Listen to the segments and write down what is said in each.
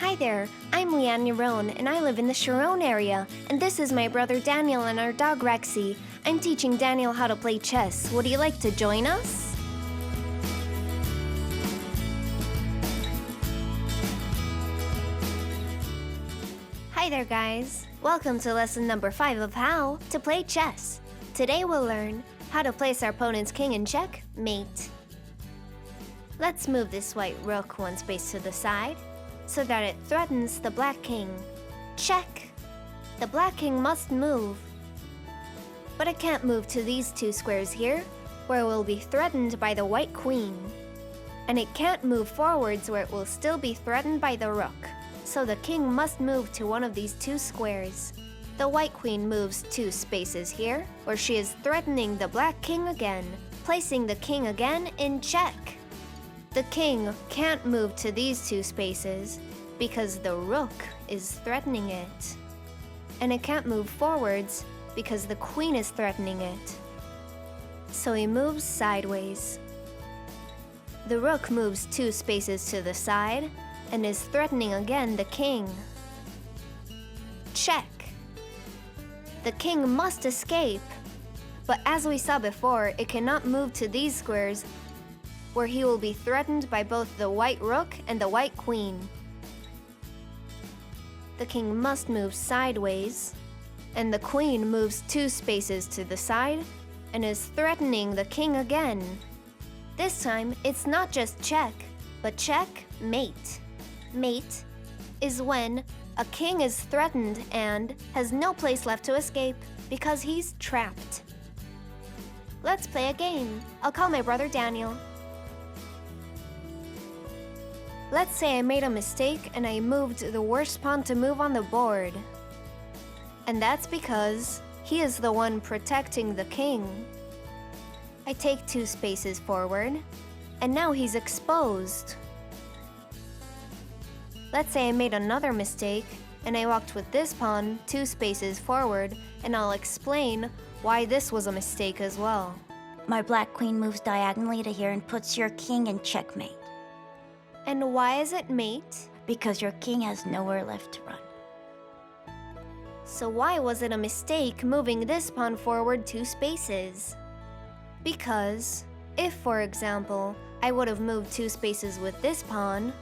Hi there, I'm YARON and I live in the Sharon area, and this is my brother Daniel and our dog Rexy. I'm teaching Daniel how to play chess. Would you like to join us? Hi there guys, welcome to lesson number 5 of how to play chess. Today we'll learn how to place our opponent's king in checkmate. Let's move this white rook one space to the side so that it threatens the black king. Check! The black king must move. But it can't move to these two squares here, where it will be threatened by the white queen. And it can't move forwards where it will still be threatened by the rook. So the king must move to one of these two squares. The white queen moves 2 spaces here, where she is threatening the black king again, placing the king again in check. The king can't move to these 2 spaces because the rook is threatening it. And it can't move forwards because the queen is threatening it. So he moves sideways. The rook moves 2 spaces to the side and is threatening again the king. Check. The king must escape. But as we saw before, it cannot move to these squares where he will be threatened by both the white rook and the white queen. The king must move sideways, and the queen moves 2 spaces to the side and is threatening the king again. This time, it's not just check, but checkmate. Mate is when a king is threatened and has no place left to escape because he's trapped. Let's play a game. I'll call my brother Daniel. Let's say I made a mistake and I moved the worst pawn to move on the board. And that's because he is the one protecting the king. I take 2 spaces forward, and now he's exposed. Let's say I made another mistake and I walked with this pawn 2 spaces forward, and I'll explain why this was a mistake as well. My black queen moves diagonally to here and puts your king in checkmate. And why is it mate? Because your king has nowhere left to run. So why was it a mistake moving this pawn forward 2 spaces? Because if, for example, I would have moved 2 spaces with this pawn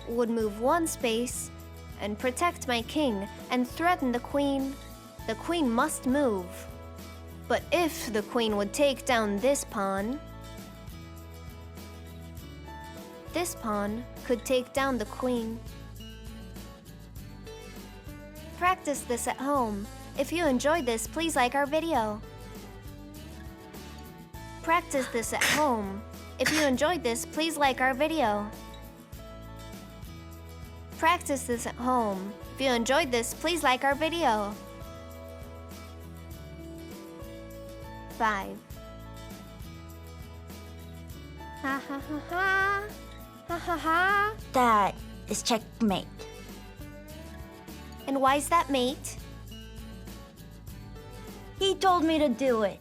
would move 1 space and protect my king and threaten the queen must move. But if the queen would take down this pawn could take down the queen. Practice this at home. If you enjoyed this, please like our video. Practice this at home. If you enjoyed this, please like our video. Practice this at home. If you enjoyed this, please like our video. 5. Ha ha ha ha. Ha ha ha. That is checkmate. And why's that mate? He told me to do it.